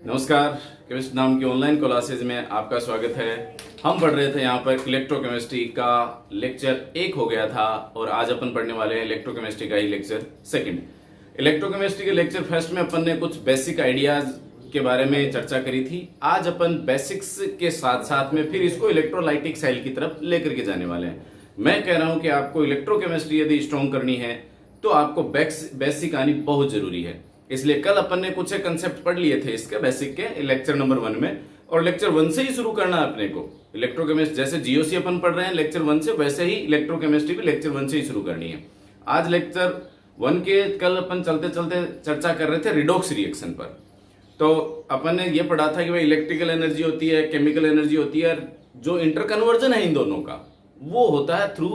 नमस्कार। केमिस्ट नाम की ऑनलाइन क्लासेज में आपका स्वागत है। हम पढ़ रहे थे यहाँ पर इलेक्ट्रोकेमिस्ट्री का लेक्चर 1 हो गया था और आज अपन पढ़ने वाले हैं इलेक्ट्रोकेमिस्ट्री का ही लेक्चर 2। इलेक्ट्रोकेमिस्ट्री के लेक्चर फर्स्ट में अपन ने कुछ बेसिक आइडियाज के बारे में चर्चा करी थी। आज अपन बेसिक्स के साथ साथ में फिर इसको इलेक्ट्रोलाइटिक सेल की तरफ लेकर के जाने वाले हैं। मैं कह रहा हूं कि आपको इलेक्ट्रोकेमिस्ट्री यदि स्ट्रॉन्ग करनी है तो आपको बेसिक आनी बहुत जरूरी है। इसलिए कल अपन ने कुछ कंसेप्ट पढ़ लिए थे इसके बेसिक के लेक्चर नंबर 1 में, और लेक्चर 1 से ही शुरू करना है अपने को। इलेक्ट्रोकेमिस्ट्री जैसे जीओसी अपन पढ़ रहे हैं लेक्चर 1 से, वैसे ही इलेक्ट्रोकेमिस्ट्री भी लेक्चर 1 से ही शुरू करनी है। आज लेक्चर 1 के कल अपन चलते चलते चर्चा कर रहे थे रिडॉक्स रिएक्शन पर। तो अपन ने ये पढ़ा था कि भाई इलेक्ट्रिकल एनर्जी होती है, केमिकल एनर्जी होती है, जो इंटरकन्वर्जन है इन दोनों का वो होता है थ्रू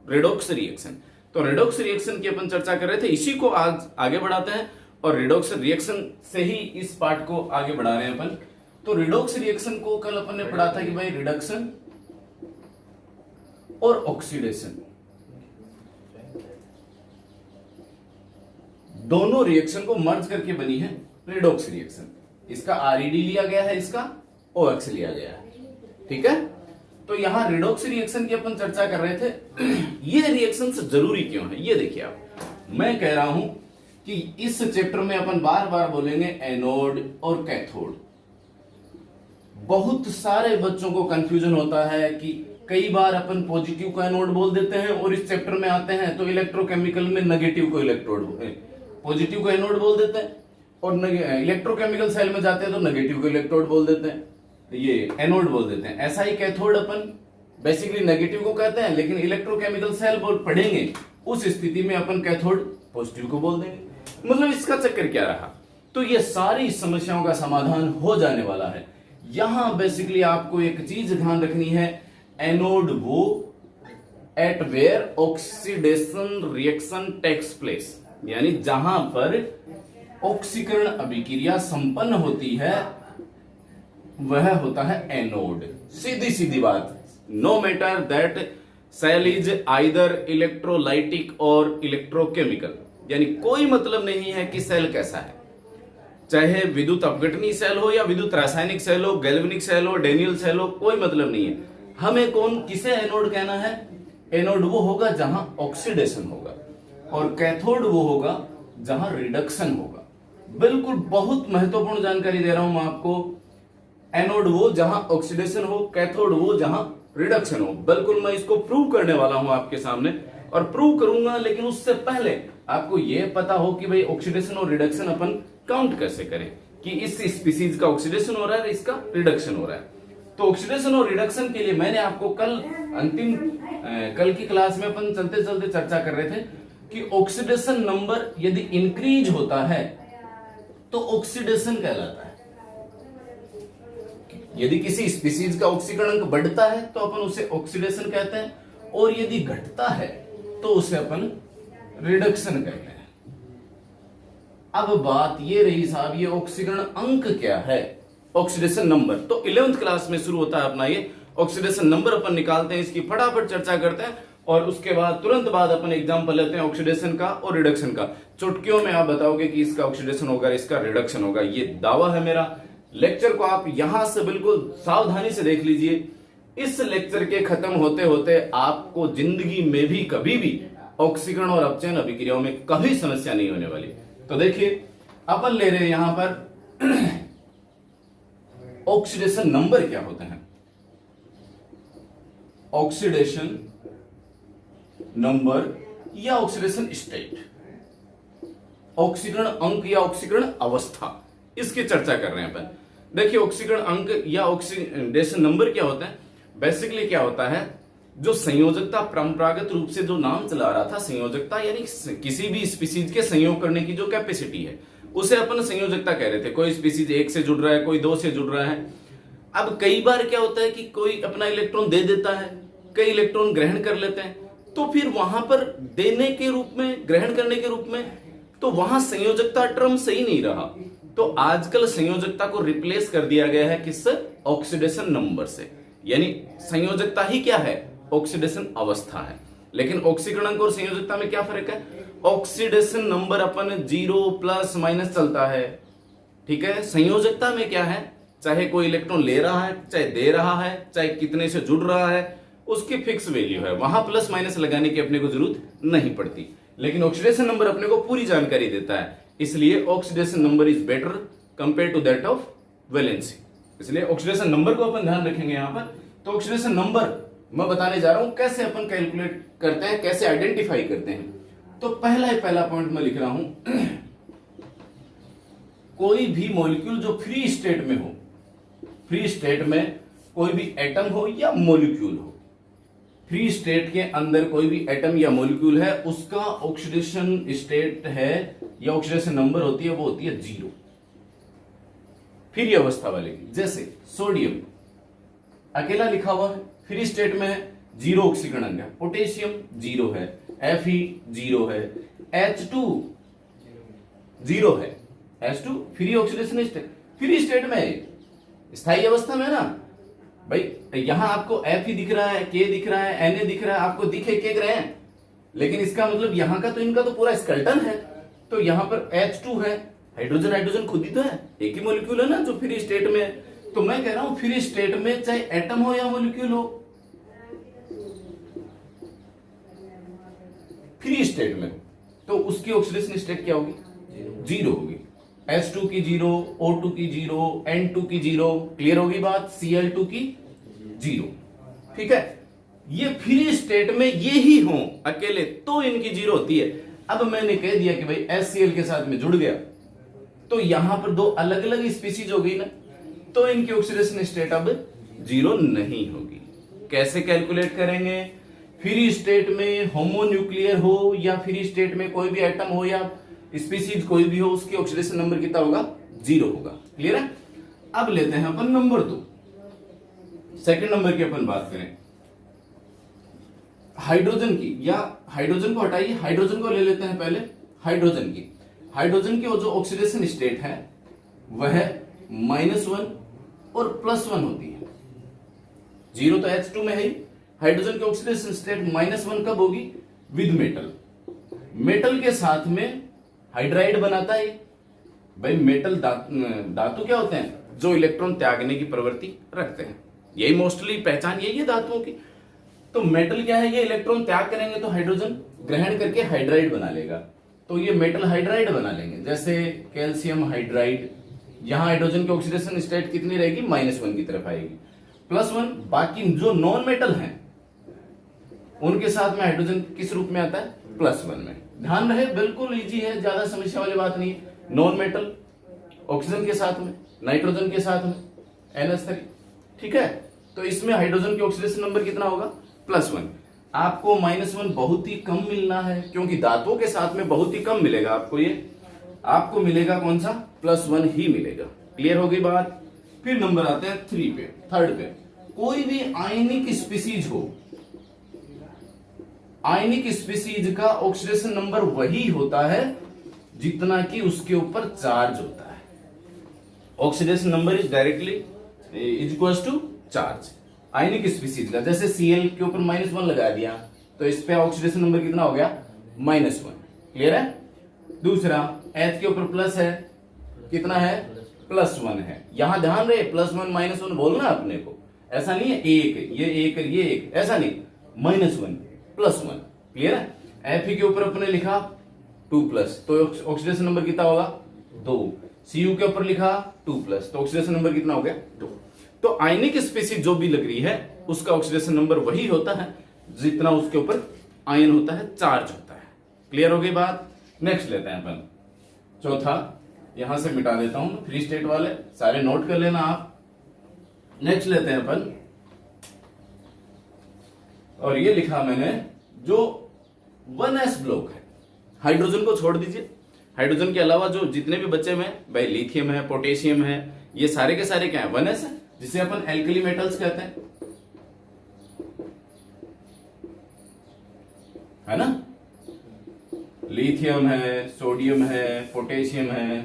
रिडॉक्स रिएक्शन। तो रिडॉक्स रिएक्शन की अपन चर्चा कर रहे थे, इसी को आज आगे बढ़ाते हैं और रिडॉक्स रिएक्शन से ही इस पार्ट को आगे बढ़ा रहे हैं अपन। तो रिडॉक्स रिएक्शन को कल अपन ने पढ़ा था कि भाई रिडक्शन और ऑक्सीडेशन दोनों रिएक्शन को मर्ज करके बनी है रिडॉक्स रिएक्शन। इसका आरईडी लिया गया है, इसका ओएक्स लिया गया है, ठीक है। तो यहां रिडॉक्स रिएक्शन की अपन चर्चा कर रहे थे। ये रिएक्शन जरूरी क्यों है ये देखिए आप। मैं कह रहा हूं कि इस चैप्टर में अपन बार बार बोलेंगे एनोड और कैथोड। बहुत सारे बच्चों को कंफ्यूजन होता है कि कई बार अपन पॉजिटिव को एनोड बोल देते हैं और इस चैप्टर में आते हैं तो इलेक्ट्रोकेमिकल में नेगेटिव को इलेक्ट्रोड पॉजिटिव को एनोड बोल देते हैं, और इलेक्ट्रोकेमिकल सेल में जाते हैं तो नेगेटिव को इलेक्ट्रोड बोल देते हैं, ये एनोड बोल देते हैं। ऐसा ही कैथोड अपन बेसिकली नेगेटिव को कहते हैं, लेकिन इलेक्ट्रोकेमिकल सेल पढ़ेंगे उस स्थिति में अपन कैथोड पॉजिटिव को बोल देंगे। मतलब इसका चक्कर क्या रहा। तो ये सारी समस्याओं का समाधान हो जाने वाला है। यहां बेसिकली आपको एक चीज ध्यान रखनी है, एनोड वो at where oxidation reaction takes place, यानी जहां पर ऑक्सीकरण अभिक्रिया संपन्न होती है वह होता है एनोड। सीधी सीधी बात, no matter that cell is either electrolytic और इलेक्ट्रोकेमिकल, यानी कोई मतलब नहीं है कि सेल कैसा है, चाहे विद्युत अपघटनी सेल हो या विद्युत रासायनिक सेल हो, गैल्वेनिक सेल हो, डेनियल सेल हो, कोई मतलब नहीं है। हमें किसे एनोड कहना है? एनोड वो होगा जहां ऑक्सीडेशन होगा, और कैथोड वो होगा जहां रिडक्शन होगा। बिल्कुल बहुत महत्वपूर्ण जानकारी दे रहा हूं मैं आपको। एनोड वो जहां ऑक्सीडेशन हो, कैथोड वो जहां रिडक्शन हो। बिल्कुल मैं इसको प्रूव करने वाला हूं आपके सामने, और प्रूव करूंगा, लेकिन उससे पहले आपको यह पता हो कि भाई ऑक्सीडेशन और रिडक्शन अपन काउंट कैसे करें, कि इस स्पीसीज का ऑक्सीडेशन हो रहा है, इसका रिडक्शन हो रहा है। तो ऑक्सीडेशन और रिडक्शन के लिए मैंने आपको कल की क्लास में अपन चलते चलते चर्चा कर रहे थे कि ऑक्सीडेशन नंबर यदि इंक्रीज होता है तो ऑक्सीडेशन कहलाता है। यदि किसी स्पीसीज का ऑक्सीकरण अंक बढ़ता है तो अपन उसे ऑक्सीडेशन कहते हैं, और यदि घटता है तो उसे अपन रिडक्शन कहते हैं। अब बात ये रही साहब, ये ऑक्सीकरण अंक क्या है? Oxidation number. तो 11th क्लास में शुरू होता है अपना ये ऑक्सीडेशन नंबर। अपन निकालते हैं, इसकी फटाफट चर्चा करते हैं, और उसके बाद तुरंत बाद अपन एग्जांपल लेते हैं ऑक्सीडेशन का और रिडक्शन का। चुटकियों में आप बताओगे कि इसका ऑक्सीडेशन होगा, इसका रिडक्शन होगा, ये दावा है मेरा। लेक्चर को आप यहां से बिल्कुल सावधानी से देख लीजिए। इस लेक्चर के खत्म होते होते आपको जिंदगी में भी कभी भी ऑक्सीकरण और अपचयन अभिक्रियाओं में कभी समस्या नहीं होने वाली। तो देखिए अपन ले रहे हैं यहां पर ऑक्सीडेशन नंबर क्या होता है। ऑक्सीडेशन नंबर या ऑक्सीडेशन स्टेट, ऑक्सीकरण अंक या ऑक्सीकरण अवस्था, इसकी चर्चा कर रहे हैं अपन। देखिए ऑक्सीकरण अंक या ऑक्सीडेशन नंबर क्या होता है? बेसिकली क्या होता है, जो संयोजकता, परंपरागत रूप से जो नाम चला रहा था संयोजकता, यानी किसी भी स्पीसीज के संयोग करने की जो कैपेसिटी है उसे अपन संयोजकता कह रहे थे। कोई स्पीसीज 1 से जुड़ रहा है, कोई 2 से जुड़ रहा है। अब कई बार क्या होता है कि कोई अपना इलेक्ट्रॉन दे देता है, कई इलेक्ट्रॉन ग्रहण कर लेते हैं, तो फिर वहां पर देने के रूप में, ग्रहण करने के रूप में, तो वहां संयोजकता टर्म सही नहीं रहा। तो आजकल संयोजकता को रिप्लेस कर दिया गया है किससे? ऑक्सीडेशन नंबर से। यानी संयोजकता ही क्या है? ऑक्सीडेशन अवस्था है। लेकिन ऑक्सीकरण और संयोजकता में क्या फर्क है? ऑक्सीडेशन नंबर अपन 0 प्लस माइनस चलता है, ठीक है। संयोजकता में क्या है, चाहे कोई इलेक्ट्रॉन ले रहा है, चाहे दे रहा है, चाहे कितने से जुड़ रहा है, उसकी फिक्स वैल्यू है, वहां प्लस माइनस लगाने की अपने को जरूरत नहीं पड़ती। लेकिन ऑक्सीडेशन नंबर अपने को पूरी जानकारी देता है, इसलिए oxidation number is better compare to that of valency. इसलिए ऑक्सीडेशन नंबर को अपन ध्यान रखेंगे यहां पर। तो ऑक्सीडेशन नंबर मैं बताने जा रहा हूं कैसे अपन कैलकुलेट करते हैं, कैसे आइडेंटिफाई करते हैं। तो पहला पॉइंट मैं लिख रहा हूं कोई भी मॉलिक्यूल जो फ्री स्टेट में हो, फ्री स्टेट में कोई भी एटम हो या मॉलिक्यूल हो, फ्री स्टेट के अंदर कोई भी एटम या मॉलिक्यूल है, उसका ऑक्सीडेशन स्टेट है या ऑक्सीडेशन नंबर होती है वो होती है 0, फ्री अवस्था वाले की। जैसे सोडियम अकेला लिखा हुआ है, फ्री स्टेट में है, 0 ऑक्सीकरण है। पोटेशियम 0 है, Fe 0 है, H2 0 है, H2 free oxidation state, free state में है, स्थायी अवस्था में है ना भाई। यहां आपको Fe दिख रहा है, K दिख रहा है, Na दिख रहा है, आपको दिखे के रहे हैं, लेकिन इसका मतलब यहां का तो इनका तो पूरा स्केलेटन है। तो यहां पर H2 है, हाइड्रोजन हाइड्रोजन खुद ही तो है, एक ही मॉलिक्यूल है ना जो फ्री स्टेट में है। तो मैं कह रहा हूं फ्री स्टेट में चाहे एटम हो या मॉलिक्यूल हो, फ्री स्टेट में तो उसकी ऑक्सीडेशन स्टेट क्या होगी, 0 होगी। H2 की 0, O2 की 0, N2 की 0, क्लियर होगी बात, Cl2 की 0, ठीक है। ये फ्री स्टेट में ये ही हो अकेले तो इनकी 0 होती है। अब मैंने कह दिया कि भाई HCl के साथ में जुड़ गया तो यहां पर 2 अलग अलग स्पीसीज हो गई ना, तो इनकी ऑक्सीडेशन स्टेट अब 0 नहीं होगी। कैसे कैलकुलेट करेंगे, फ्री स्टेट में होमोन्यूक्लियर हो या फ्री स्टेट में कोई भी एटम हो या स्पीसीज कोई भी हो, उसकी ऑक्सीडेशन नंबर कितना होगा, 0 होगा, क्लियर है। अब लेते हैं अपन नंबर 2, सेकंड नंबर की अपन बात करें हाइड्रोजन की, या हाइड्रोजन को हटाइए, हाइड्रोजन को ले लेते हैं पहले। हाइड्रोजन की जो ऑक्सीडेशन स्टेट है वह -1 और +1 होती है। 0 तो H2 में है ही, हाइड्रोजन की ऑक्सीडेशन स्टेट -1 कब होगी, विद मेटल, मेटल के साथ में हाइड्राइड बनाता है भाई। मेटल धातु क्या होते हैं, जो इलेक्ट्रॉन त्यागने की प्रवृत्ति रखते हैं, यही मोस्टली पहचान यही है धातुओं की। तो मेटल क्या है, ये इलेक्ट्रॉन त्याग करेंगे तो हाइड्रोजन ग्रहण करके हाइड्राइड बना लेगा, तो ये मेटल हाइड्राइड बना लेंगे। जैसे कैल्शियम हाइड्राइड, यहां हाइड्रोजन की ऑक्सीडेशन स्टेट कितनी रहेगी, -1 की तरफ आएगी, +1। बाकी जो नॉन मेटल हैं उनके साथ में हाइड्रोजन किस रूप में आता है, +1 में। ध्यान रहे, बिल्कुल इजी है, ज्यादा समस्या वाली बात नहीं है। नॉन मेटल ऑक्सीजन के साथ में, नाइट्रोजन के साथ में NH3, ठीक है। तो इसमें हाइड्रोजन की ऑक्सीडेशन नंबर कितना होगा, +1। आपको -1 बहुत ही कम मिलना है, क्योंकि धातुओं के साथ में बहुत ही कम मिलेगा आपको, ये आपको मिलेगा कौन सा, +1 ही मिलेगा, क्लियर हो गई बात। फिर नंबर आते हैं 3 पे, थर्ड पे। कोई भी आयनिक स्पीसीज हो, आयनिक स्पीसीज का ऑक्सीडेशन नंबर वही होता है जितना कि उसके ऊपर चार्ज होता है। Oxidation number is directly is equals to charge. आयनिक स्पीसीज का जैसे Cl के ऊपर -1 लगा दिया तो इस पे ऑक्सीडेशन नंबर कितना हो गया, -1, क्लियर है। दूसरा H के ऊपर प्लस है, कितना है, +1 है। यहां ध्यान रहे, +1 -1 बोलना अपने को, ऐसा नहीं है एक ये एक ये एक, ऐसा नहीं, -1 +1, क्लियर है। Fe के ऊपर अपने लिखा 2+, तो ऑक्सीडेशन नंबर कितना होगा, 2। Cu के ऊपर लिखा 2+, तो ऑक्सीडेशन नंबर कितना हो गया, 2। तो आयनिक स्पीसीज जो भी लग रही है उसका ऑक्सीडेशन नंबर वही होता है जितना उसके ऊपर आयन होता है, चार्ज होता है, क्लियर हो गई बात। नेक्स्ट लेते हैं अपन चौथा, यहां से मिटा देता हूं, फ्री स्टेट वाले सारे नोट कर लेना आप। नेक्स्ट लेते हैं अपन, और ये लिखा मैंने जो 1s ब्लॉक है, हाइड्रोजन को छोड़ दीजिए, हाइड्रोजन के अलावा जो जितने भी बचे हुए हैं भाई, लिथियम है, पोटेशियम है, ये सारे के सारे क्या है, 1s है, जिसे अपन एल्कली मेटल्स कहते हैं, है ना। लिथियम है, सोडियम है, पोटेशियम है,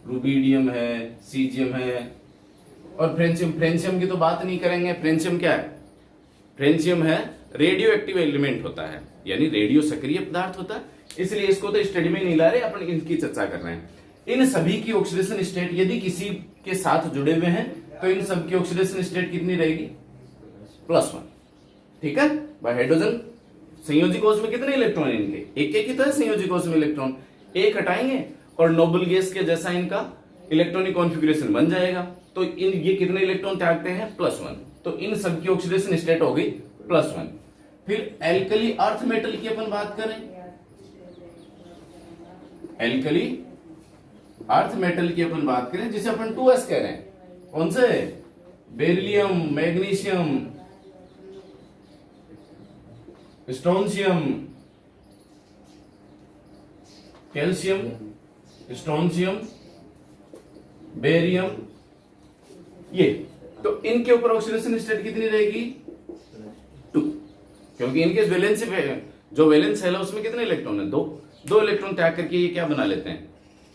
रुबीडियम है, सीजियम है, और फ्रेंशियम। फ्रेंशियम की तो बात नहीं करेंगे, फ्रेंशियम क्या है, फ्रेंशियम है रेडियो एक्टिव एलिमेंट होता है, यानी रेडियो सक्रिय पदार्थ होता है, इसलिए इसको तो स्टडी में नहीं ला रहे, अपन इनकी चर्चा कर रहे हैं। इन सभी की ऑक्सीडेशन स्टेट यदि किसी के साथ जुड़े हुए हैं तो इन सब की ऑक्सीडेशन स्टेट कितनी रहेगी, +1। ठीक है भाई, हाइड्रोजन संयोजी कोष में कितने इलेक्ट्रॉन है इनके, एक एक ही तो है संयोजी कोष में इलेक्ट्रॉन, एक हटाएंगे और नोबल गैस के जैसा इनका इलेक्ट्रॉनिक कॉन्फ़िगरेशन बन जाएगा। तो इन ये कितने इलेक्ट्रॉन त्यागते हैं, +1। तो इन सब की ऑक्सीडेशन स्टेट हो गई +1। फिर एल्कली अर्थ मेटल की अपन बात करें, एल्कली अर्थ मेटल की अपन बात करें जिसे अपन 2s कह रहे हैं, कौन से, beryllium, magnesium, strontium, calcium, strontium, barium, ये तो इनके ऊपर ऑक्सीडेशन स्टेट कितनी रहेगी, 2, क्योंकि इनके वैलेंसी जो वैलेंस है उसमें कितने इलेक्ट्रॉन है, 2 इलेक्ट्रॉन त्याग करके ये क्या बना लेते हैं,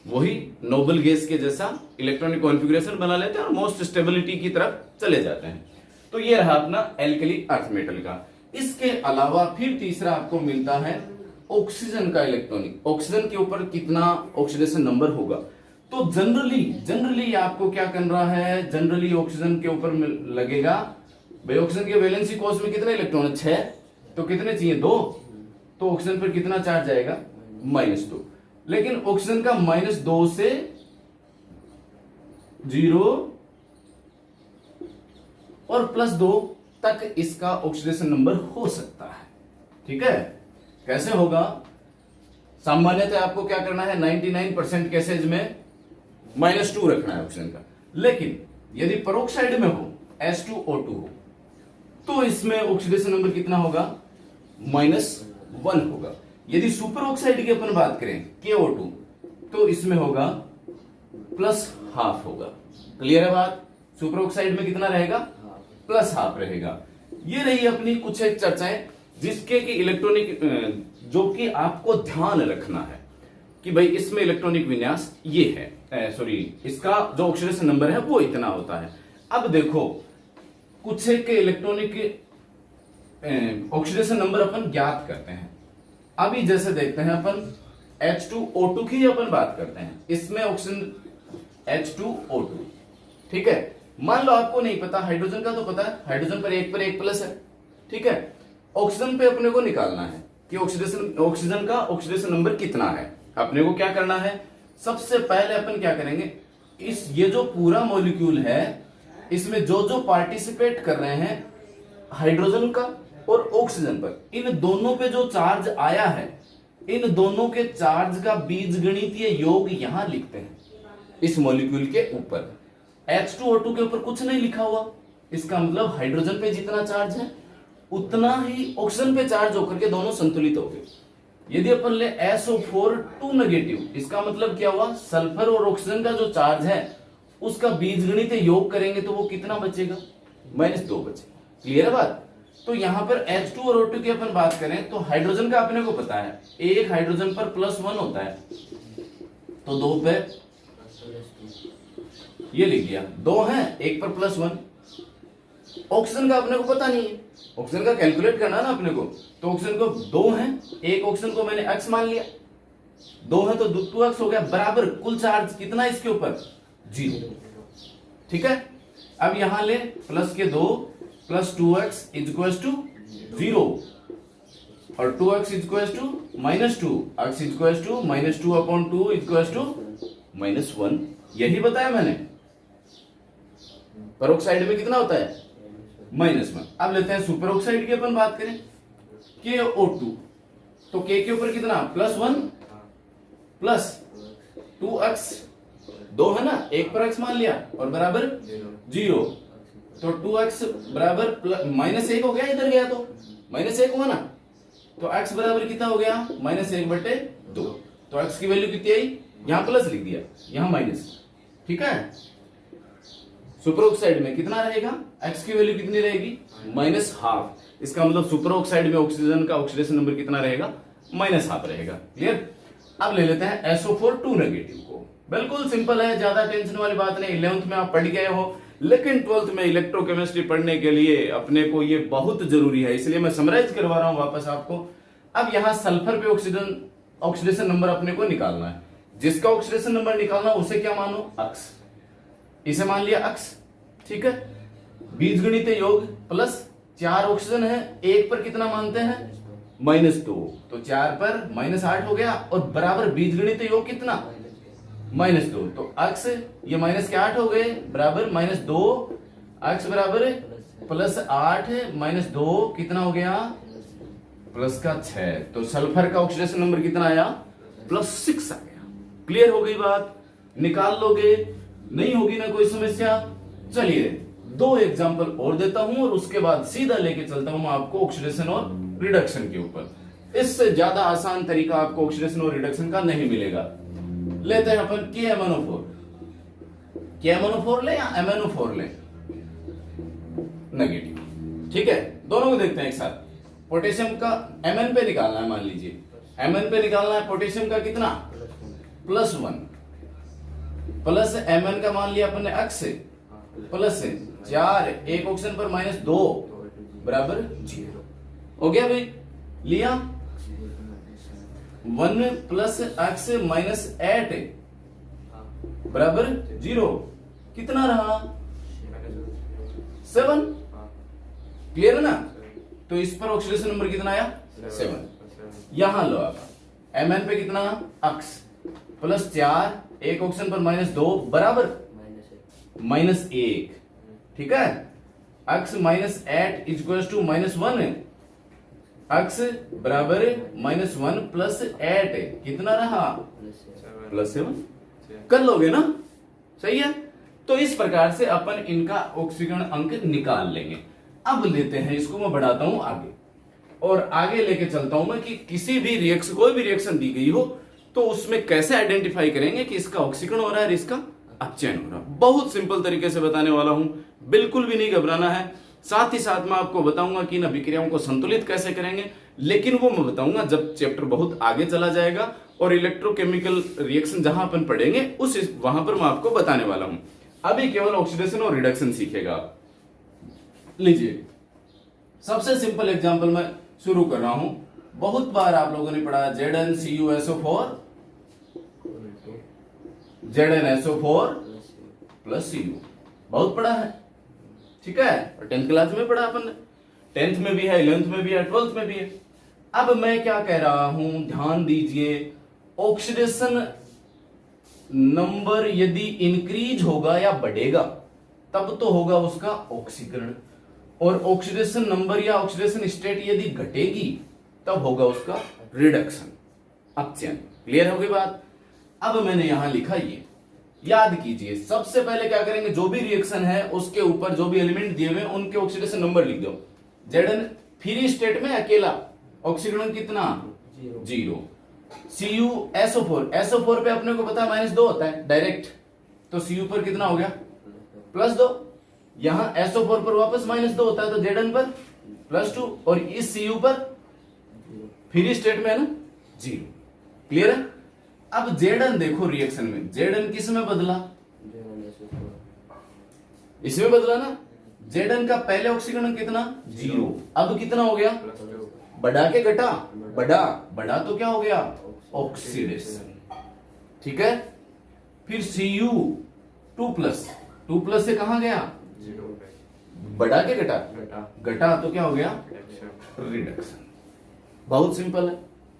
वही नोबल गैस के जैसा इलेक्ट्रॉनिक कॉन्फ़िगरेशन बना लेते हैं और मोस्ट स्टेबिलिटी की तरफ चले जाते हैं। तो ये रहा अपना एल्कली अर्थ मेटल का। इसके अलावा फिर तीसरा आपको मिलता है ऑक्सीजन का इलेक्ट्रॉनिक, ऑक्सीजन के ऊपर कितना ऑक्सीडेशन नंबर होगा। तो जनरली आपको क्या करना है, जनरली ऑक्सीजन के ऊपर लगेगा भाई, ऑक्सीजन के वैलेंसी कोष में कितने इलेक्ट्रॉन है, 6, तो कितने चाहिए, 2, तो ऑक्सीजन पर कितना चार्ज आएगा, -2। लेकिन ऑक्सीजन का -2 से 0 और +2 तक इसका ऑक्सीडेशन नंबर हो सकता है। ठीक है, कैसे होगा, सामान्यतः आपको क्या करना है, 99% केसेज में -2 रखना है ऑक्सीजन का। लेकिन यदि परोक्साइड में हो, H2O2 हो, तो इसमें ऑक्सीडेशन नंबर कितना होगा, -1 होगा। यदि सुपर ऑक्साइड की अपन बात करें, KO2, तो इसमें होगा +½ होगा। क्लियर है बात, सुपर ऑक्साइड में कितना रहेगा, +½ रहेगा। ये रही अपनी कुछ एक चर्चाएं जिसके कि इलेक्ट्रॉनिक जो कि आपको ध्यान रखना है कि भाई इसमें इलेक्ट्रॉनिक विन्यास ये है, सॉरी इसका जो ऑक्सीडेशन नंबर है वो इतना होता है। अब देखो कुछ एक इलेक्ट्रॉनिक ऑक्सीडेशन नंबर अपन ज्ञात करते हैं। अभी जैसे देखते हैं अपन H2O2 की अपन बात करते हैं, इसमें ऑक्सीजन H2O2, ठीक है। मान लो आपको नहीं पता, हाइड्रोजन का तो पता है, हाइड्रोजन पर एक प्लस है, ठीक है। ऑक्सीजन पे अपने को निकालना है कि ऑक्सीजन का ऑक्सीडेशन नंबर कितना है। अपने को क्या करना है, सबसे पहले अपन क्या करेंगे, ये जो पूरा मॉलिक्यूल है इसमें जो पार्टिसिपेट कर रहे हैं हाइड्रोजन का और ऑक्सीजन पर, इन दोनों पे जो चार्ज आया है, इन दोनों के चार्ज का बीजगणितीय योग यहां लिखते हैं इस मॉलिक्यूल के ऊपर। H2O2 के ऊपर कुछ नहीं लिखा हुआ, इसका मतलब हाइड्रोजन पे जितना चार्ज है उतना ही ऑक्सीजन पे चार्ज होकर के दोनों संतुलित हो गए। यदि अपन ले SO4 2 नेगेटिव, इसका मतलब क्या हुआ, सल्फर और ऑक्सीजन का जो चार्ज है उसका बीजगणितीय योग करेंगे तो वो कितना बचेगा, -2 बचेगा। क्लियर है बात। तो यहां पर H2 और O2 की अपन बात करें तो हाइड्रोजन का अपने को पता है, एक हाइड्रोजन पर +1 होता है, तो 2 पे ये लिख दिया, 2 है, एक पर +1। ऑक्सीजन का अपने को पता नहीं है, ऑक्सीजन का कैलकुलेट करना ना अपने को, तो ऑक्सीजन को 2 है, एक ऑक्सीजन को मैंने x मान लिया, 2 है तो 2x हो गया, बराबर कुल चार्ज कितना है इसके ऊपर, 0। ठीक है, अब यहां ले प्लस के 2 + 2x = 0 और 2x = -2, x = -2/2 = -1। यही बताया मैंने। पेरोक्साइड में कितना होता है, -1। अब लेते हैं सुपर ऑक्साइड की अपन बात करें, KO2, तो K के ऊपर कितना, +1 + 2x, 2 है ना, एक पर x मान लिया और बराबर 0, तो 2x बराबर -1 हो गया, इधर गया तो -1 हुआ ना, तो x बराबर कितना हो गया, -1/2। तो x की वैल्यू कितनी आई, यहां प्लस लिख दिया, यहां माइनस। ठीक है, सुपर ऑक्साइड में कितना रहेगा, x की वैल्यू कितनी रहेगी, -½ इसका मतलब सुपर ऑक्साइड में ऑक्सीजन का ऑक्सीडेशन नंबर कितना रहेगा, -½ रहेगा। क्लियर। अब ले लेते हैं SO4 2 नेगेटिव को। बिल्कुल सिंपल है, ज्यादा टेंशन वाली बात नहीं। 11th में आप पढ़ गए हो, लेकिन 12th में इलेक्ट्रोकेमिस्ट्री पढ़ने के लिए अपने को ये बहुत जरूरी है, इसलिए मैं समराइज करवा रहा हूं वापस आपको। अब यहां सल्फर पे ऑक्सीडेशन नंबर अपने को निकालना है। जिसका ऑक्सीडेशन नंबर निकालना उसे क्या मानो, अक्स, इसे मान लिया अक्स, ठीक है। बीजगणित योग प्लस 4 ऑक्सीजन है, 1 पर कितना मानते हैं, -2, तो 4 पर -8 हो गया और बराबर बीजगणित योग कितना, -2, तो अक्स ये माइनस के 8 हो गए बराबर -2, अक्स बराबर +8 -2 कितना हो गया, प्लस का 6, तो सल्फर का ऑक्सीडेशन नंबर कितना आया, +6 आ गया। क्लियर हो गई बात, निकाल लोगे, नहीं होगी ना कोई समस्या। चलिए 2 एग्जांपल और देता हूं और उसके बाद सीधा लेके चलता हूं आपको ऑक्सीडेशन और रिडक्शन के ऊपर। इससे ज्यादा आसान तरीका आपको ऑक्सीडेशन और रिडक्शन का नहीं मिलेगा। लेते हैं अपन KMnO4, KMnO4 ले या MnO4 ले, नेगेटिव, ठीक है। दोनों को देखते हैं एक साथ। पोटेशियम का Mn पे निकालना है, मान लीजिए Mn पे निकालना है, पोटेशियम का कितना, +1, प्लस Mn का मान लिया अपन ने अक्स प्लस 4, 1 ऑक्सीजन पर -2 बराबर 0 हो गया भाई, लिया 1 प्लस अक्स -8 बराबर 0, कितना रहा, 7, क्लियर है ना। तो इस पर ऑक्सीडेशन नंबर कितना आया, 7। यहां लो आप Mn पे कितना, अक्स प्लस 4, 1 ऑक्सीजन पर -2 बराबर -1, ठीक है। अक्स -8 इक्वल टू -1, अक्स बराबर -1 प्लस 8 कितना रहा, +7, कर लोगे ना, सही है। तो इस प्रकार से अपन इनका ऑक्सीकरण अंक निकाल लेंगे। अब लेते हैं इसको, मैं बढ़ाता हूं आगे और आगे लेके चलता हूं मैं कि किसी भी रिएक्शन, कोई भी रिएक्शन दी गई हो तो उसमें कैसे आइडेंटिफाई करेंगे कि इसका ऑक्सीकरण हो रहा है, इसका अपचयन हो रहा है। बहुत सिंपल तरीके से बताने वाला हूं, बिल्कुल भी नहीं घबराना है। साथ ही साथ मैं आपको बताऊंगा कि इन अभिक्रियाओं को संतुलित कैसे करेंगे, लेकिन वो मैं बताऊंगा जब चैप्टर बहुत आगे चला जाएगा और इलेक्ट्रोकेमिकल रिएक्शन जहां अपन पढ़ेंगे उस वहां पर मैं आपको बताने वाला हूं। अभी केवल ऑक्सीडेशन और रिडक्शन सीखेगा। लीजिए सबसे सिंपल एग्जांपल मैं शुरू कर रहा हूं। बहुत बार आप लोगों ने पढ़ा ZnCuSO4 ZnSO4 प्लस Cu, बहुत पढ़ा है, ठीक है। और 10th क्लास में पढ़ा अपन ने, 10th में भी है, 11th में भी है, 12th में भी है। अब मैं क्या कह रहा हूं, ध्यान दीजिए, ऑक्सीडेशन नंबर यदि इंक्रीज होगा या बढ़ेगा तब तो होगा उसका ऑक्सीकरण, और ऑक्सीडेशन नंबर या ऑक्सीडेशन स्टेट यदि घटेगी तब होगा उसका रिडक्शन, अपचयन। क्लियर हो गई बात। अब मैंने यहां लिखा, ये याद कीजिए, सबसे पहले क्या करेंगे, जो भी रिएक्शन है उसके ऊपर जो भी एलिमेंट दिए हुए उनके ऑक्सीडेशन नंबर लिख दो। Zn फ्री स्टेट में अकेला ऑक्सीकरण कितना, 0। CuSO4 पे अपने को पता है -2 होता है डायरेक्ट, तो Cu पर कितना हो गया, +2। यहां SO4 पर वापस -2 होता है तो Zn पर +2, और इस Cu पर फ्री स्टेट में है ना 0। क्लियर है। अब Zn देखो रिएक्शन में, Zn किस में बदला, इसमें बदला ना। Zn का पहले ऑक्सीकरण कितना, 0, अब कितना हो गया, बढ़ा के घटा, बढ़ा तो क्या हो गया, ऑक्सीडेशन, ठीक है। फिर Cu 2+ से कहां गया, बढ़ा के घटा तो क्या हो गया, रिडक्शन। बहुत सिंपल है,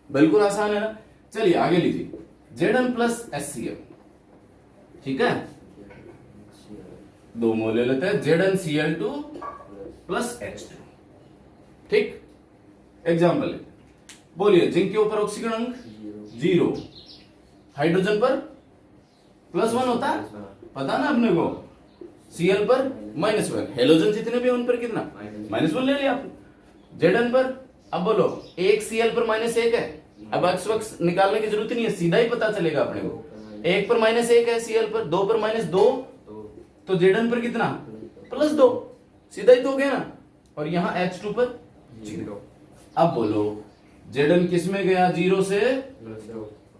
बिल्कुल आसान है ना। चलिए आगे लीजिए, Zn प्लस HCl, ठीक है, 2 मोल ले लेते हैं, ZnCl2 प्लस H2, ठीक। एग्जाम्पल बोलिए, जिंक के ऊपर ऑक्सीकरण अंक 0, हाइड्रोजन पर +1 होता है, पता ना अपने को, Cl पर -1, हेलोजन जितने भी उन पर कितना, -1 ले लिया आपने। Zn पर अब बोलो, एक Cl पर -1 है, अब अक्स वक्स निकालने की जरूरत नहीं है, सीधा ही पता चलेगा अपने को। 1 पर -1 है Cl पर, 2 पर -2, तो Zn पर कितना, +2, सीधा ही तो हो गया ना। और यहां H2 पर 0। अब बोलो Zn किस में गया, 0 से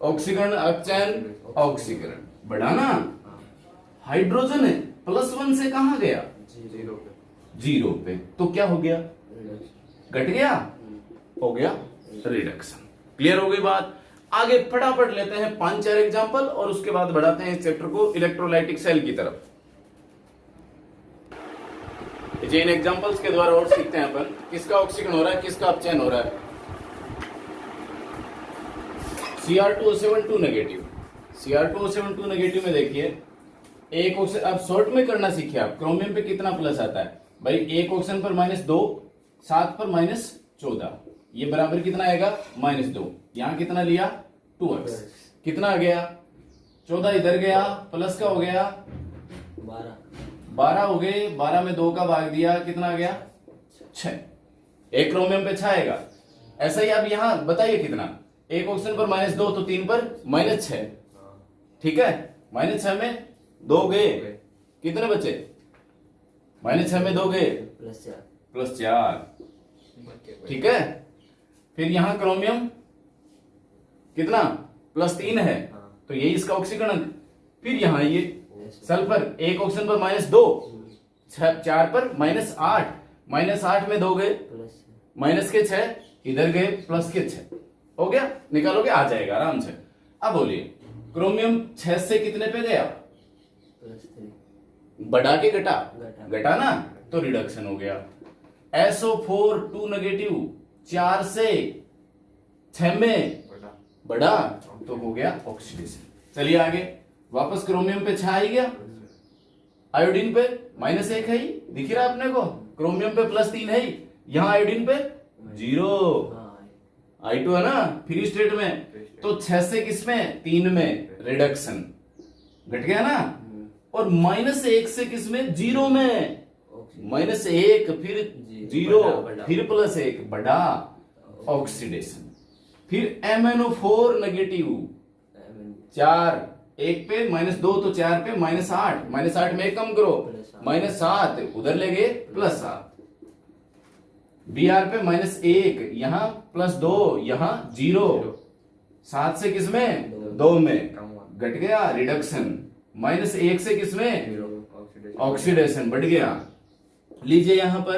ऑक्सीकरण, अपचयन, ऑक्सीकरण, बढ़ाना। हाइड्रोजन है +1 से कहां गया, 0 पे, तो क्या हो गया, घट गया, हो गया रिडक्शन। क्लियर हो गई बात। आगे फटाफट लेते हैं 5-4 एग्जाम्पल और उसके बाद बढ़ाते हैं इस चैप्टर को इलेक्ट्रोलाइटिक सेल की तरफ। इन एग्जाम्पल्स के द्वारा और सीखते हैं अपन किसका ऑक्सीकरण हो रहा है, किसका अपचयन हो रहा है। Cr2O7 नेगेटिव, Cr2O7 नेगेटिव में देखिए एक ऑक्सीजन, अब शॉर्ट में करना सीखिए आप। क्रोमियम पे कितना प्लस आता है भाई, एक ऑक्सीजन पर -2, 7 पर -14, ये बराबर कितना आएगा -2। यहां कितना लिया 2x, कितना आ गया 14, इधर गया प्लस का हो गया 12 हो गए, 12 में 2 का भाग दिया कितना आ गया 6। एक क्रोमियम पे 6 आएगा। ऐसा ही आप यहां बताइए कितना, एक ऑक्सीजन पर -2 तो 3 पर -6, ठीक है। -6 में 2 गए, कितने बचे, -6 में 2 गए +4, ठीक है। फिर यहां क्रोमियम कितना +3 है, तो यही इसका ऑक्सीकरण। फिर यहां ये सल्फर, एक ऑक्सीजन पर -2, 4 पर -8, -8 में 2 गए -6, इधर गए +6, हो गया, निकालोगे आ जाएगा आराम से। अब बोलिए क्रोमियम 6 से कितने पे गया, बढ़ा के घटा ना, तो रिडक्शन हो गया। SO4 2 नेगेटिव 4 से 6 में बढ़ा तो हो गया ऑक्सीडेशन। चलिए आगे वापस क्रोमियम पे 6 आ ही गया, आयोडीन पे -1 है ही, दिख रहा है अपने को, क्रोमियम पे +3 है ही, यहां आयोडीन पे 0, I2 है ना फ्री स्टेट में, तो 6 से किसमें 3 में रिडक्शन घट गया ना, और -1 से किसमें 0 में, -1 फिर 0 फिर +1 बढ़ा ऑक्सीडेशन। फिर MnO4 नेगेटिव 4, 1 पे -2 तो 4 पे -8, -8 में 1 कम करो -7, उधर ले गए +7। Br पे -1, यहां +2, यहां 0, 7 से किसमें 2 में घट गया रिडक्शन, -1 से किसमें ऑक्सीडेशन बढ़ गया। लीजिए यहां पर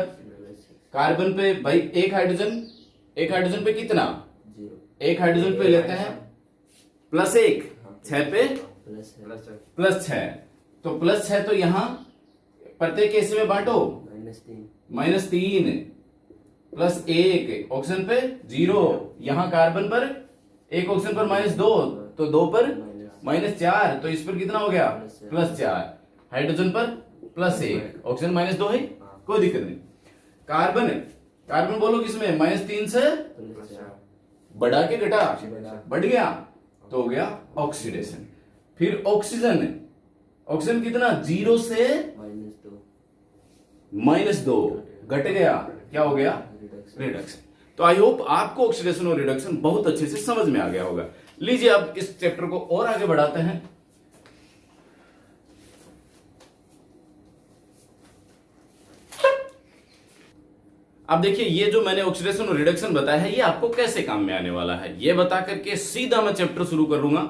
कार्बन पे भाई एक हाइड्रोजन पे कितना, एक हाइड्रोजन पे लेते हैं +1, 6 पे +6, तो +6 तो यहां प्रत्येक केस में बांटो -3 +1, ऑक्सीजन पे 0, यहां कार्बन पर एक ऑक्सीजन पर -2 तो 2 पर -4, तो इस पर कितना हो गया +4, हाइड्रोजन पर +1, ऑक्सीजन -2 है, कोई दिक्कत नहीं। कार्बन बोलो किसमें -3 से बढ़ा के घटा, बढ़ गया तो हो गया ऑक्सीडेशन। फिर ऑक्सीजन कितना 0 से -2 घट गया, क्या हो गया रिडक्शन। तो आई होप आपको ऑक्सीडेशन और रिडक्शन बहुत अच्छे से समझ में आ गया होगा। लीजिए अब इस चैप्टर को और आगे बढ़ाते हैं। अब देखिए ये जो मैंने ऑक्सीडेशन और रिडक्शन बताया है ये आपको कैसे काम में आने वाला है, ये बता करके सीधा मैं चैप्टर शुरू करूंगा।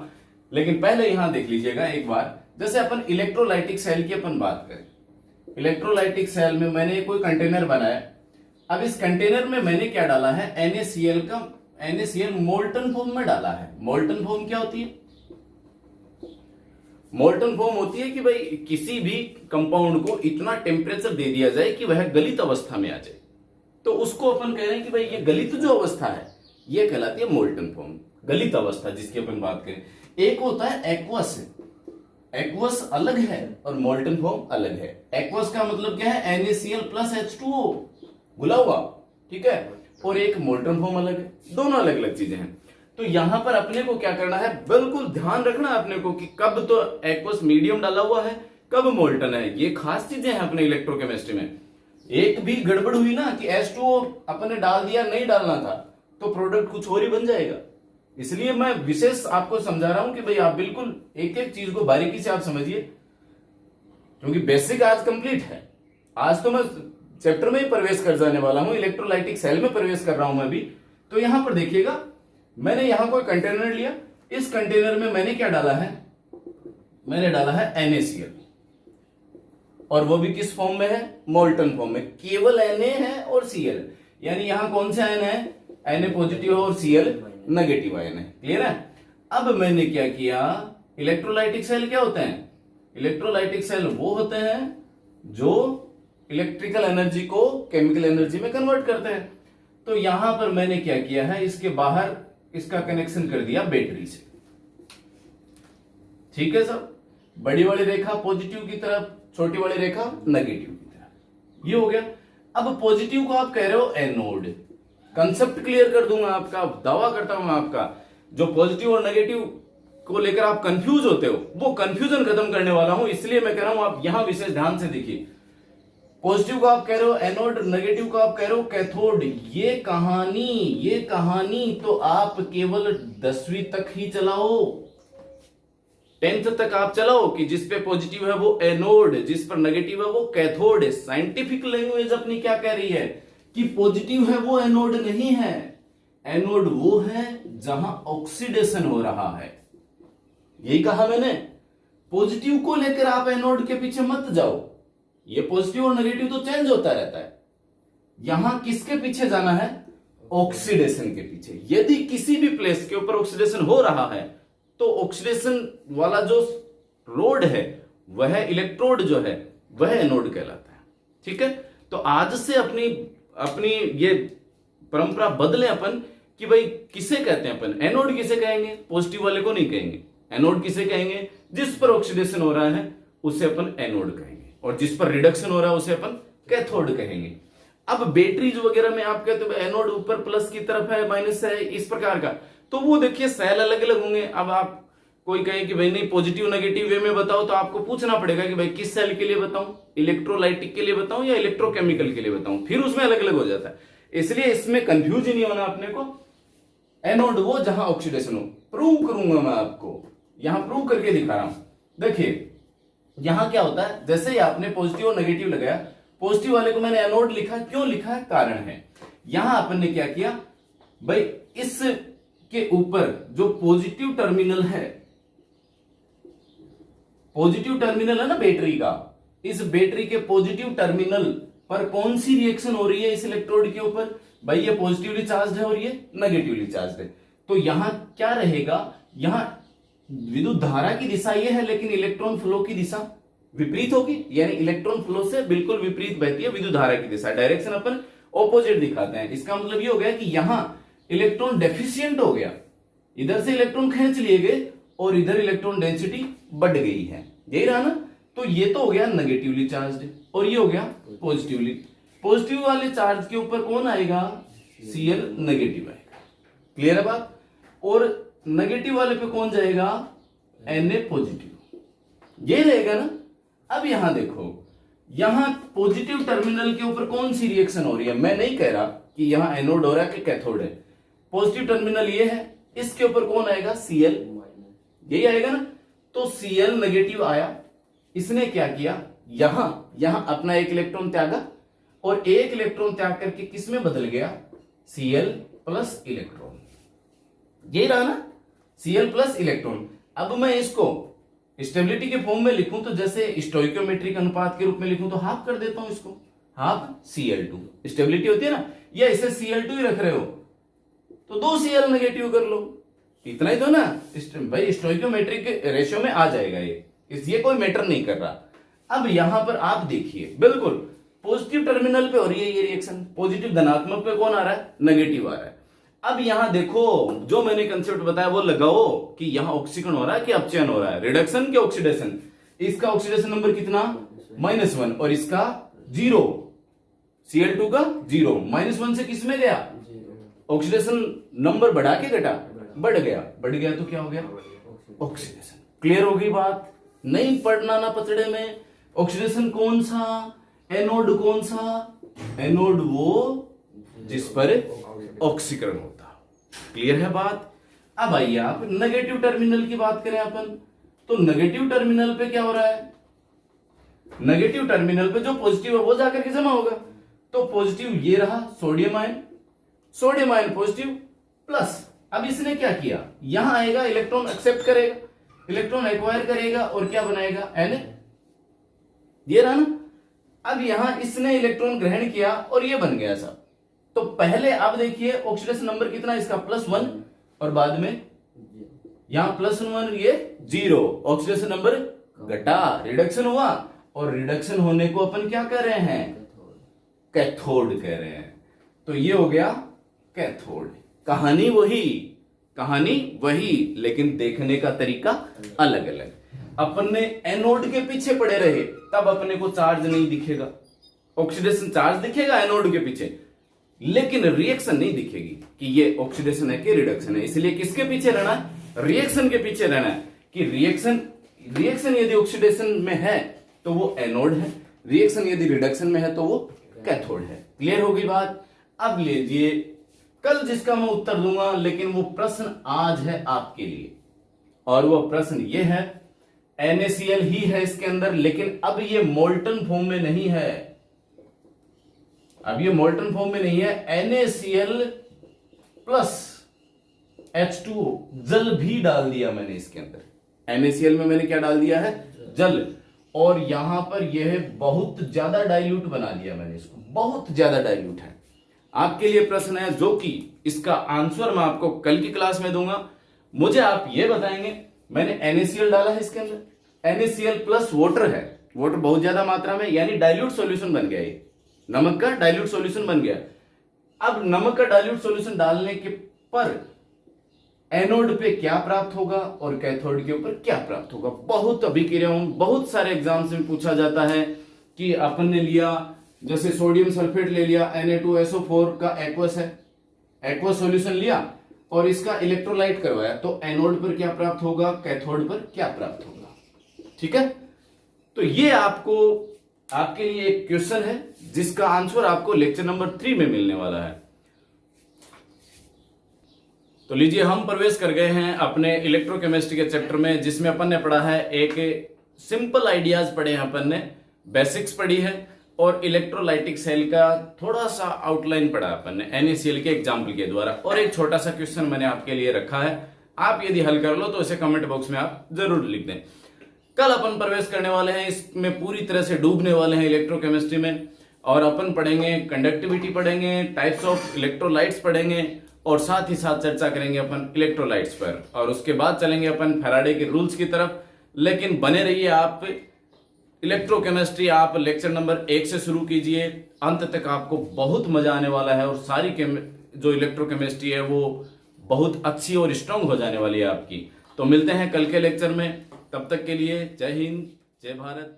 लेकिन पहले यहां देख लीजिएगा एक बार, जैसे अपन इलेक्ट्रोलाइटिक सेल की अपन बात करें, इलेक्ट्रोलाइटिक सेल में मैंने कोई कंटेनर बनाया। अब इस कंटेनर में मैंने क्या डाला है, NaCl मोल्टन फॉर्म में डाला है। मोल्टन फॉर्म क्या होती है, मोल्टन फॉर्म होती है कि भाई किसी भी कंपाउंड को इतना टेम्परेचर दे दिया जाए कि वह गलित अवस्था में आ जाए, तो उसको अपन कह रहे हैं कि भाई ये गलित जो अवस्था है ये कहलाती है मोल्टन फॉर्म, गलित अवस्था जिसकी अपन बात करें। एक होता है एक्वस अलग है और मोल्टन फॉर्म अलग है। एक्वस का मतलब क्या है, NaCl + H2O घुला हुआ, ठीक है, और एक मोल्टन फॉर्म अलग है, दोनों अलग अलग चीजें हैं। तो यहां पर अपने को क्या करना है, बिल्कुल ध्यान रखना अपने को कि कब तो एक्वस मीडियम डाला हुआ है, कब मोल्टन है, ये खास चीजें हैं अपने इलेक्ट्रोकेमिस्ट्री में। एक भी गड़बड़ हुई ना कि H2O अपने डाल दिया, नहीं डालना था, तो प्रोडक्ट कुछ और ही बन जाएगा। इसलिए मैं विशेष आपको समझा रहा हूं कि भाई आप बिल्कुल एक एक चीज को बारीकी से आप समझिए, क्योंकि बेसिक आज कंप्लीट है। आज तो मैं चैप्टर में ही प्रवेश कर जाने वाला हूं, इलेक्ट्रोलाइटिक सेल में प्रवेश कर रहा हूं मैं भी। तो यहां पर देखिएगा, मैंने यहां कोई कंटेनर लिया, इस कंटेनर में मैंने क्या डाला है, मैंने डाला है NaCl, और वो भी किस फॉर्म में है, मोल्टन फॉर्म में। केवल Na है और Cl, यानी यहां कौन से आयन है, Na पॉजिटिव और Cl नेगेटिव आयन है, क्लियर है। अब मैंने क्या किया, इलेक्ट्रोलाइटिक सेल क्या होते हैं? इलेक्ट्रोलाइटिक सेल वो होते हैं जो इलेक्ट्रिकल एनर्जी को केमिकल एनर्जी में कन्वर्ट करते हैं। तो यहां पर मैंने क्या किया है, इसके बाहर इसका कनेक्शन कर दिया बैटरी से। ठीक है सर, बड़ी वाली रेखा पॉजिटिव की तरफ, छोटी वाली रेखा नेगेटिव की तरफ, ये हो गया। अब पॉजिटिव को आप कह रहे हो एनोड, कंसेप्ट क्लियर कर दूंगा आपका, दावा करता हूं आपका, जो पॉजिटिव और नेगेटिव को लेकर आप कंफ्यूज होते हो वो कंफ्यूजन खत्म करने वाला हूं, इसलिए मैं कह रहा हूं आप यहां विशेष ध्यान से देखिए। पॉजिटिव को आप कह रहे हो एनोड, नेगेटिव को आप कह रहे हो कैथोड। ये कहानी तो आप केवल 10वीं तक ही चलाओ, 10th तक आप चलाओ कि जिस पे पॉजिटिव है वो एनोड, जिस पर नेगेटिव है वो कैथोड है। साइंटिफिक लैंग्वेज अपनी क्या कह रही है कि पॉजिटिव है वो एनोड नहीं है, एनोड वो है जहां ऑक्सीडेशन हो रहा है। यही कहा मैंने, पॉजिटिव को लेकर आप एनोड के पीछे मत जाओ, ये पॉजिटिव और नेगेटिव तो चेंज होता रहता है। यहां किसके पीछे जाना है? ऑक्सीडेशन के पीछे। यदि किसी भी प्लेस के ऊपर ऑक्सीडेशन हो रहा है तो ऑक्सीडेशन वाला जो रोड है वह इलेक्ट्रोड जो है वह एनोड कहलाता है। ठीक है, तो आज से अपनी ये परंपरा बदले अपन कि भाई किसे कहते हैं अपन, एनोड किसे कहेंगे? पॉजिटिव वाले को नहीं कहेंगे। एनोड किसे कहेंगे? जिस पर ऑक्सीडेशन हो रहा है उसे अपन एनोड कहेंगे, और जिस पर रिडक्शन हो रहा है उसे अपन कैथोड कहेंगे। अब बैटरीज वगैरह में आप कहते हो एनोड ऊपर प्लस की तरफ है, माइनस है, इस प्रकार का, तो वो देखिए सेल अलग अलग होंगे। अब आप कोई कहे कि भाई नहीं पॉजिटिव नेगेटिव वे में बताओ, तो आपको पूछना पड़ेगा कि भाई किस सेल के लिए बताऊं, इलेक्ट्रोलाइटिक के लिए बताऊं या इलेक्ट्रोकेमिकल के लिए बताऊं, फिर उसमें अलग अलग हो जाता है। इसलिए इसमें कंफ्यूज ही नहीं होना अपने को। एनोड वो जहां ऑक्सीडेशन हो, प्रूव करूंगा मैं आपको, यहां प्रूव करके दिखा रहा हूं। देखिए यहां क्या होता है, जैसे ही आपने पॉजिटिव और नेगेटिव लगाया, पॉजिटिव वाले को मैंने एनोड लिखा, क्यों लिखा है? कारण है। यहां अपन ने क्या किया भाई, इस के ऊपर जो पॉजिटिव टर्मिनल है, पॉजिटिव टर्मिनल है ना बैटरी का, इस बैटरी के पॉजिटिव टर्मिनल पर कौन सी रिएक्शन हो रही है इस इलेक्ट्रोड के ऊपर? भाई ये पॉजिटिवली चार्ज है और ये नेगेटिवली चार्ज है। तो यहां क्या रहेगा, यहां विद्युत धारा की दिशा ये है, लेकिन इलेक्ट्रॉन फ्लो की दिशा विपरीत होगी, यानी इलेक्ट्रॉन फ्लो से बिल्कुल विपरीत बहती है विद्युत धारा की दिशा। डायरेक्शन अपन ऑपोजिट दिखाते हैं। इसका मतलब ये हो गया कि यहां इलेक्ट्रॉन डेफिशिएंट हो गया, इधर से इलेक्ट्रॉन खींच लिए गए और इधर इलेक्ट्रॉन डेंसिटी बढ़ गई है, यही रहा ना। तो ये तो हो गया नेगेटिवली चार्ज और ये हो गया पॉजिटिवली। पॉजिटिव वाले चार्ज के ऊपर कौन आएगा? Cl नेगेटिव आएगा। क्लियर है बात? और नेगेटिव वाले पे कौन जाएगा? Na पॉजिटिव, ये रहेगा ना। अब यहां देखो, यहां पॉजिटिव टर्मिनल के ऊपर कौन सी रिएक्शन हो रही है? मैं नहीं कह रहा कि यहां एनोड हो रहा है कि कैथोड है। पॉजिटिव टर्मिनल ये है, इसके ऊपर कौन आएगा? Cl, यही आएगा ना। तो Cl नेगेटिव आया, इसने क्या किया, यहां अपना एक इलेक्ट्रॉन त्यागा और एक इलेक्ट्रॉन त्याग करके किस में बदल गया? Cl प्लस इलेक्ट्रॉन, यही रहा ना, Cl प्लस इलेक्ट्रॉन। अब मैं इसको स्टेबिलिटी के फॉर्म में लिखूं तो जैसे स्टोइकियोमेट्रिक अनुपात के रूप में लिखूं तो हाफ कर देता हूं इसको, हाफ Cl2 स्टेबिलिटी होती है ना, या इसे Cl2 ही रख रहे हो तो 2 Cl नेगेटिव कर लो, इतना ही तो ना भाई, स्टोइकियोमेट्रिक रेशियो में आ जाएगा ये कोई मैटर नहीं कर रहा। अब यहां पर आप देखिए, बिल्कुल पॉजिटिव टर्मिनल पे हो रही है ये रिएक्शन, पॉजिटिव धनात्मक पे कौन आ रहा है? नेगेटिव आ रहा है। अब यहां देखो, जो मैंने कंसेप्ट बताया वो लगाओ कि यहां ऑक्सीकरण हो रहा है कि अपचयन हो रहा है, रिडक्शन के ऑक्सीडेशन। इसका ऑक्सीडेशन नंबर कितना? -1, और इसका 0, Cl2 का 0, -1 से किस में गया? ऑक्सीडेशन नंबर बढ़ा के घटा? बढ़ गया तो क्या हो गया? ऑक्सीडेशन। क्लियर हो गई बात? नहीं पढ़ना ना पतड़े में। ऑक्सीडेशन कौन सा? एनोड कौन सा? एनोड वो जिस पर ऑक्सीकरण होता। क्लियर है बात? अब आइए आप नेगेटिव टर्मिनल की बात करें अपन, तो नेगेटिव टर्मिनल पे क्या हो रहा है? नेगेटिव टर्मिनल पे जो पॉजिटिव है वो जाकर के जमा होगा। तो पॉजिटिव ये रहा, सोडियम आयन पॉजिटिव प्लस। अब इसने क्या किया, यहां आएगा, इलेक्ट्रॉन एक्सेप्ट करेगा, इलेक्ट्रॉन एक्वायर करेगा और क्या बनाएगा? Na, ये रहा ना। अब यहां इसने इलेक्ट्रॉन ग्रहण किया और ये बन गया सब। तो पहले आप देखिए ऑक्सीडेशन नंबर कितना इसका? +1 और बाद में यहां +1 ये 0, ऑक्सीडेशन नंबर घटा, रिडक्शन हुआ, और रिडक्शन होने को अपन क्या कह रहे हैं? कैथोड कह रहे हैं। तो ये हो गया कैथोड। कहानी वही, लेकिन देखने का तरीका अलग अलग। अपन ने एनोड के पीछे पड़े रहे तब अपने को चार्ज नहीं दिखेगा, ऑक्सीडेशन चार्ज दिखेगा एनोड के पीछे, लेकिन रिएक्शन नहीं दिखेगी कि ये ऑक्सीडेशन है कि रिडक्शन है। इसलिए किसके पीछे रहना है? रिएक्शन के पीछे रहना है कि रिएक्शन यदि ऑक्सीडेशन में है तो वो एनोड है, रिएक्शन यदि रिडक्शन में है तो वो कैथोड है। क्लियर हो गई बात? अब लीजिए, कल जिसका मैं उत्तर दूंगा, लेकिन वो प्रश्न आज है आपके लिए, और वो प्रश्न ये है, NaCl ही है इसके अंदर, लेकिन अब ये मोल्टन फॉर्म में नहीं है। अब ये मोल्टन फॉर्म में नहीं है। NaCl प्लस H2O, जल भी डाल दिया मैंने इसके अंदर। NaCl में मैंने क्या डाल दिया है? जल। और यहां पर यह बहुत ज्यादा डाइल्यूट बना दिया मैंने इसको, बहुत ज्यादा डाइल्यूट है। आपके लिए प्रश्न है जो कि इसका आंसर मैं आपको कल की क्लास में दूंगा। मुझे आप ये बताएंगे, मैंने NaCl डाला है इसके अंदर, NaCl प्लस वाटर है, वाटर बहुत ज्यादा मात्रा में, यानी डाइल्यूट सॉल्यूशन बन गया, ये नमक का डाइल्यूट सॉल्यूशन बन गया। अब नमक का डाइल्यूट सॉल्यूशन डालने के पर एनोड पे क्या प्राप्त होगा और कैथोड के ऊपर क्या प्राप्त होगा? बहुत अभिक्रियाओं, बहुत सारे एग्जाम्स में पूछा जाता है कि अपन ने लिया, जैसे सोडियम सल्फेट ले लिया, Na2SO4 का एक्वस है, एक्वस सॉल्यूशन लिया और इसका इलेक्ट्रोलाइट करवाया, तो एनोड पर क्या प्राप्त होगा, कैथोड पर क्या प्राप्त होगा? ठीक है, तो ये आपके लिए एक क्वेश्चन है जिसका आंसर आपको लेक्चर नंबर 3 में मिलने वाला है। तो लीजिए, हम प्रवेश कर गए हैं अपने इलेक्ट्रोकेमिस्ट्री के चैप्टर में, जिसमें अपन ने पढ़ा है, एक सिंपल आइडियाज पढ़े हैं अपन ने, बेसिक्स पढ़ी है, और इलेक्ट्रोलाइटिक सेल का थोड़ा सा आउटलाइन पढ़ा अपन ने NaCl के एग्जाम्पल के द्वारा, और एक छोटा सा क्वेश्चन मैंने आपके लिए रखा है। आप यदि हल कर लो तो इसे कमेंट बॉक्स में आप जरूर लिख दें। कल अपन प्रवेश करने वाले हैं, इसमें पूरी तरह से डूबने वाले हैं इलेक्ट्रोकेमिस्ट्री में, और अपन पढ़ेंगे कंडक्टिविटी, पढ़ेंगे टाइप्स ऑफ इलेक्ट्रोलाइट्स पढ़ेंगे, और साथ ही साथ चर्चा करेंगे अपन इलेक्ट्रोलाइट्स पर, और उसके बाद चलेंगे अपन फैराडे के रूल्स की तरफ। लेकिन बने रहिए आप, इलेक्ट्रोकेमिस्ट्री आप लेक्चर नंबर 1 से शुरू कीजिए, अंत तक आपको बहुत मजा आने वाला है, और सारी जो इलेक्ट्रोकेमिस्ट्री है वो बहुत अच्छी और स्ट्रांग हो जाने वाली है आपकी। तो मिलते हैं कल के लेक्चर में, तब तक के लिए जय हिंद, जय भारत।